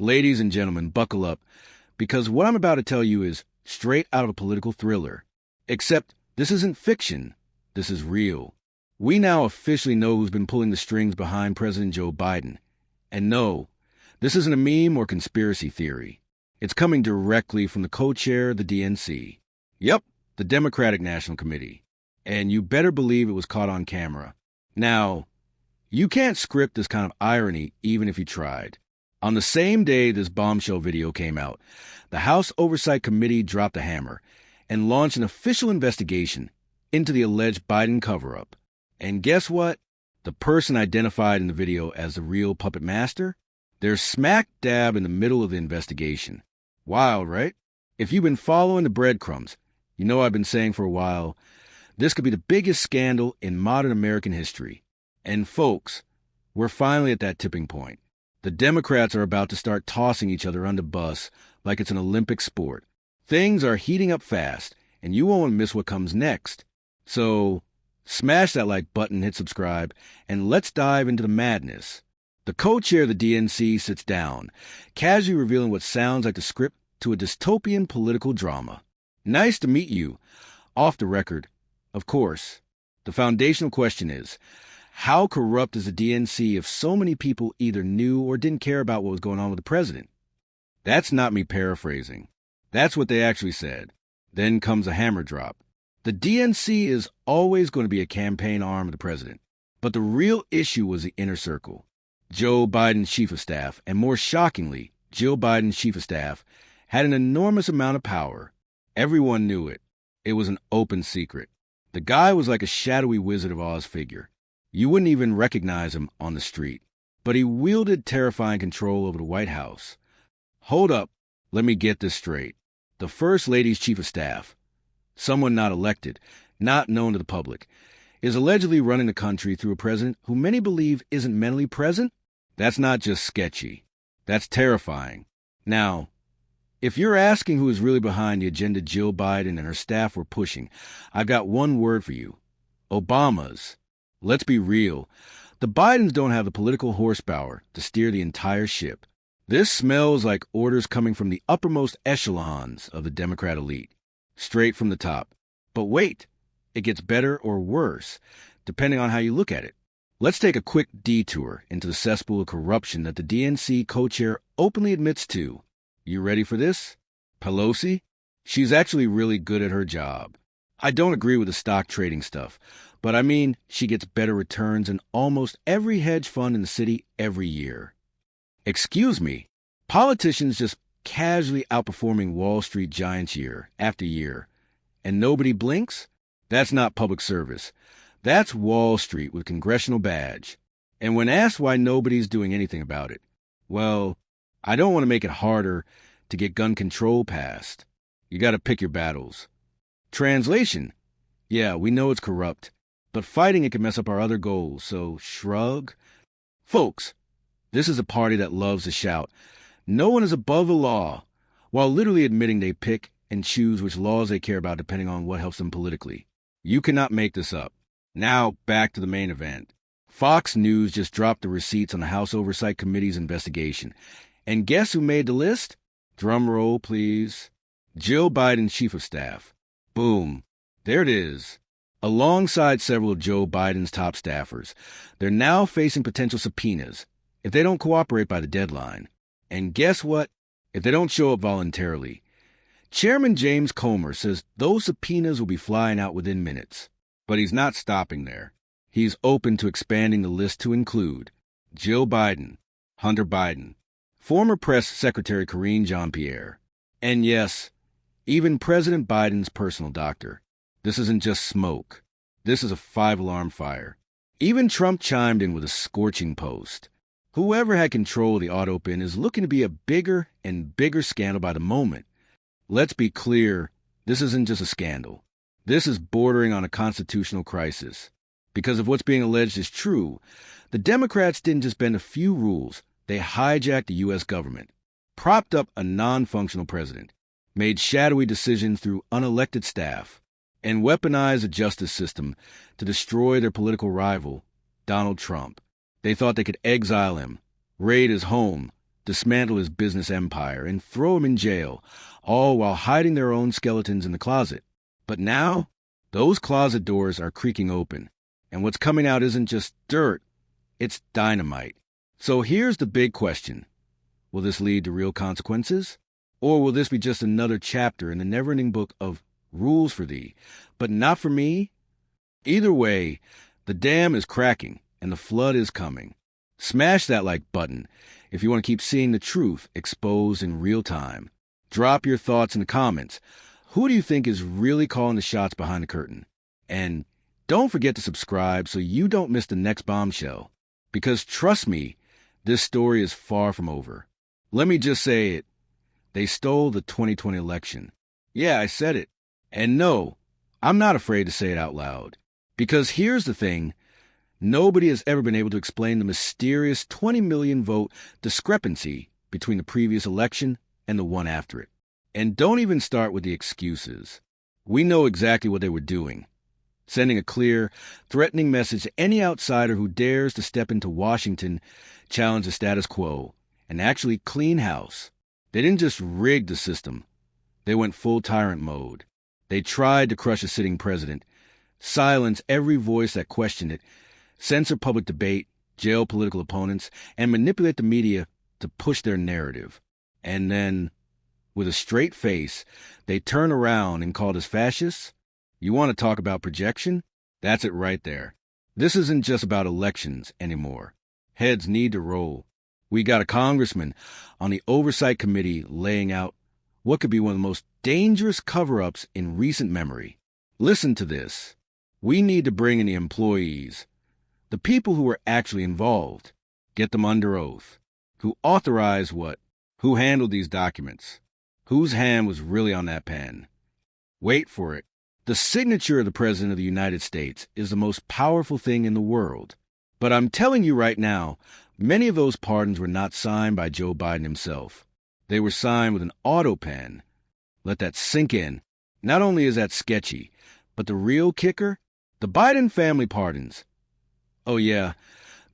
Ladies and gentlemen, buckle up, because what I'm about to tell you is straight out of a political thriller. Except this isn't fiction, this is real. We now officially know who's been pulling the strings behind President Joe Biden. And no, this isn't a meme or conspiracy theory. It's coming directly from the co-chair of the DNC. Yep, the Democratic National Committee. And you better believe it was caught on camera. Now, you can't script this kind of irony even if you tried. On the same day this bombshell video came out, the House Oversight Committee dropped a hammer and launched an official investigation into the alleged Biden cover-up. And guess what? The person identified in the video as the real puppet master? They're smack dab in the middle of the investigation. Wild, right? If you've been following the breadcrumbs, you know I've been saying for a while, this could be the biggest scandal in modern American history. And folks, we're finally at that tipping point. The Democrats are about to start tossing each other under bus like it's an Olympic sport. Things are heating up fast, and you won't miss what comes next. So, smash that like button, hit subscribe, and let's dive into the madness. The co-chair of the DNC sits down, casually revealing what sounds like the script to a dystopian political drama. Nice to meet you. Off the record, of course. The foundational question is, how corrupt is the DNC if so many people either knew or didn't care about what was going on with the president? That's not me paraphrasing. That's what they actually said. Then comes a hammer drop. The DNC is always going to be a campaign arm of the president. But the real issue was the inner circle. Joe Biden's chief of staff, and more shockingly, Jill Biden's chief of staff, had an enormous amount of power. Everyone knew it. It was an open secret. The guy was like a shadowy Wizard of Oz figure. You wouldn't even recognize him on the street. But he wielded terrifying control over the White House. Hold up, let me get this straight. The First Lady's chief of staff, someone not elected, not known to the public, is allegedly running the country through a president who many believe isn't mentally present? That's not just sketchy. That's terrifying. Now, if you're asking who is really behind the agenda Jill Biden and her staff were pushing, I've got one word for you. Obamas. Let's be real. The Bidens don't have the political horsepower to steer the entire ship. This smells like orders coming from the uppermost echelons of the Democrat elite, straight from the top. But wait, it gets better or worse, depending on how you look at it. Let's take a quick detour into the cesspool of corruption that the DNC co-chair openly admits to. You ready for this? Pelosi? She's actually really good at her job. I don't agree with the stock trading stuff, but I mean, she gets better returns than almost every hedge fund in the city every year. Excuse me, politicians just casually outperforming Wall Street giants year after year, and nobody blinks? That's not public service. That's Wall Street with congressional badge. And when asked why nobody's doing anything about it, well, I don't want to make it harder to get gun control passed. You got to pick your battles. Translation: yeah, we know it's corrupt, but fighting it can mess up our other goals, so shrug. Folks, this is a party that loves to shout, no one is above the law, while literally admitting they pick and choose which laws they care about depending on what helps them politically. You cannot make this up. Now, back to the main event. Fox News just dropped the receipts on the House Oversight Committee's investigation. And guess who made the list? Drum roll, please. Jill Biden's chief of staff. Boom. There it is. Alongside several of Joe Biden's top staffers, they're now facing potential subpoenas if they don't cooperate by the deadline. And guess what? If they don't show up voluntarily. Chairman James Comer says those subpoenas will be flying out within minutes. But he's not stopping there. He's open to expanding the list to include Jill Biden, Hunter Biden, former Press Secretary Karine Jean-Pierre, and yes, even President Biden's personal doctor. This isn't just smoke. This is a 5-alarm fire. Even Trump chimed in with a scorching post. Whoever had control of the auto-pin is looking to be a bigger and bigger scandal by the moment. Let's be clear, this isn't just a scandal. This is bordering on a constitutional crisis. Because if what's being alleged is true, the Democrats didn't just bend a few rules, they hijacked the U.S. government, propped up a non-functional president, made shadowy decisions through unelected staff, and weaponized the justice system to destroy their political rival, Donald Trump. They thought they could exile him, raid his home, dismantle his business empire, and throw him in jail, all while hiding their own skeletons in the closet. But now, those closet doors are creaking open, and what's coming out isn't just dirt, it's dynamite. So here's the big question. Will this lead to real consequences? Or will this be just another chapter in the never-ending book of rules for thee, but not for me? Either way, the dam is cracking, and the flood is coming. Smash that like button if you want to keep seeing the truth exposed in real time. Drop your thoughts in the comments. Who do you think is really calling the shots behind the curtain? And don't forget to subscribe so you don't miss the next bombshell. Because trust me, this story is far from over. Let me just say it. They stole the 2020 election. Yeah, I said it. And no, I'm not afraid to say it out loud. Because here's the thing. Nobody has ever been able to explain the mysterious 20 million vote discrepancy between the previous election and the one after it. And don't even start with the excuses. We know exactly what they were doing. Sending a clear, threatening message to any outsider who dares to step into Washington, challenge the status quo, and actually clean house. They didn't just rig the system. They went full tyrant mode. They tried to crush a sitting president, silence every voice that questioned it, censor public debate, jail political opponents, and manipulate the media to push their narrative. And then, with a straight face, they turn around and called us fascists? You want to talk about projection? That's it right there. This isn't just about elections anymore. Heads need to roll. We got a congressman on the Oversight Committee laying out what could be one of the most dangerous cover-ups in recent memory. Listen to this. We need to bring in the employees, the people who were actually involved, get them under oath, who authorized what, who handled these documents, whose hand was really on that pen. Wait for it. The signature of the President of the United States is the most powerful thing in the world. But I'm telling you right now, many of those pardons were not signed by Joe Biden himself. They were signed with an auto pen. Let that sink in. Not only is that sketchy, but the real kicker? The Biden family pardons. Oh yeah,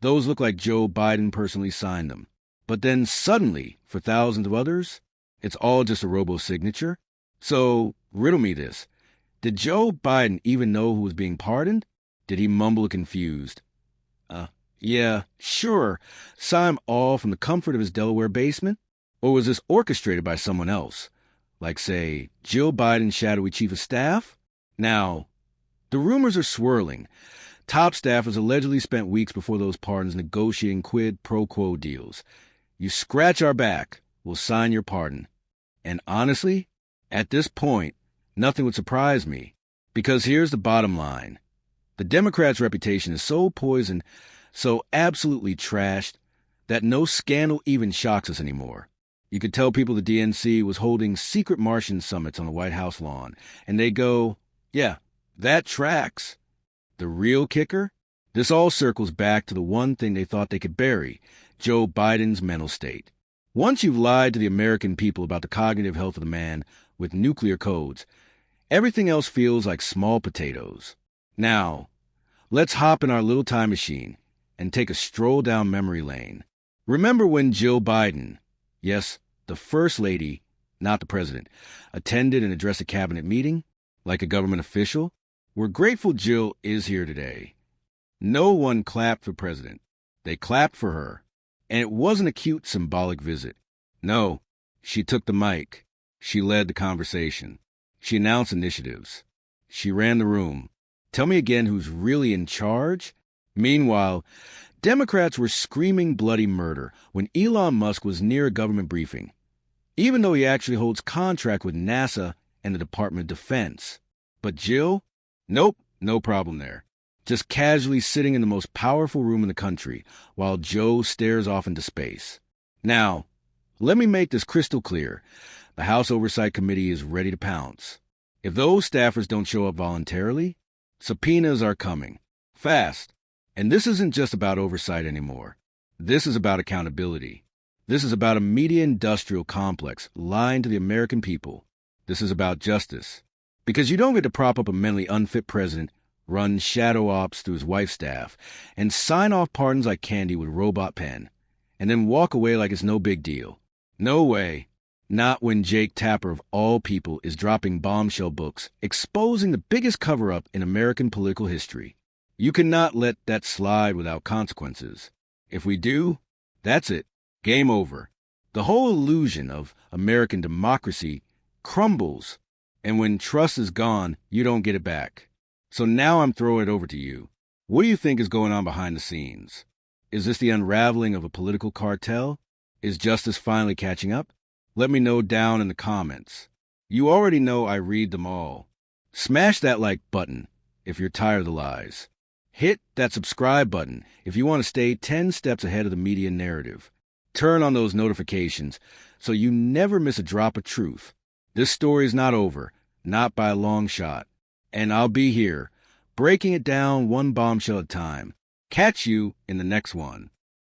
those look like Joe Biden personally signed them. But then suddenly, for thousands of others, it's all just a robo-signature. So, riddle me this. Did Joe Biden even know who was being pardoned? Did he mumble confused? Yeah, sure. Sign all from the comfort of his Delaware basement? Or was this orchestrated by someone else? Like, say, Jill Biden's shadowy chief of staff? Now, the rumors are swirling. Top staffers allegedly spent weeks before those pardons negotiating quid pro quo deals. You scratch our back, we'll sign your pardon. And honestly, at this point, nothing would surprise me. Because here's the bottom line. The Democrats' reputation is so poisoned, so absolutely trashed, that no scandal even shocks us anymore. You could tell people the DNC was holding secret Martian summits on the White House lawn, and they go, yeah, that tracks. The real kicker? This all circles back to the one thing they thought they could bury, Joe Biden's mental state. Once you've lied to the American people about the cognitive health of the man with nuclear codes, everything else feels like small potatoes. Now, let's hop in our little time machine and take a stroll down memory lane. Remember when Jill Biden, yes, the First Lady, not the President, attended and addressed a cabinet meeting like a government official? We're grateful Jill is here today. No one clapped for President. They clapped for her. And it wasn't a cute symbolic visit. No, she took the mic. She led the conversation. She announced initiatives. She ran the room. Tell me again who's really in charge? Meanwhile, Democrats were screaming bloody murder when Elon Musk was near a government briefing, even though he actually holds contract with NASA and the Department of Defense. But Jill? Nope, no problem there. Just casually sitting in the most powerful room in the country while Joe stares off into space. Now, let me make this crystal clear. The House Oversight Committee is ready to pounce. If those staffers don't show up voluntarily, subpoenas are coming. Fast. And this isn't just about oversight anymore. This is about accountability. This is about a media-industrial complex lying to the American people. This is about justice. Because you don't get to prop up a mentally unfit president, run shadow ops through his wife's staff, and sign off pardons like candy with robot pen, and then walk away like it's no big deal. No way. Not when Jake Tapper, of all people, is dropping bombshell books, exposing the biggest cover-up in American political history. You cannot let that slide without consequences. If we do, that's it. Game over. The whole illusion of American democracy crumbles, and when trust is gone, you don't get it back. So now I'm throwing it over to you. What do you think is going on behind the scenes? Is this the unraveling of a political cartel? Is justice finally catching up? Let me know down in the comments. You already know I read them all. Smash that like button if you're tired of the lies. Hit that subscribe button if you want to stay 10 steps ahead of the media narrative. Turn on those notifications so you never miss a drop of truth. This story is not over, not by a long shot. And I'll be here, breaking it down one bombshell at a time. Catch you in the next one.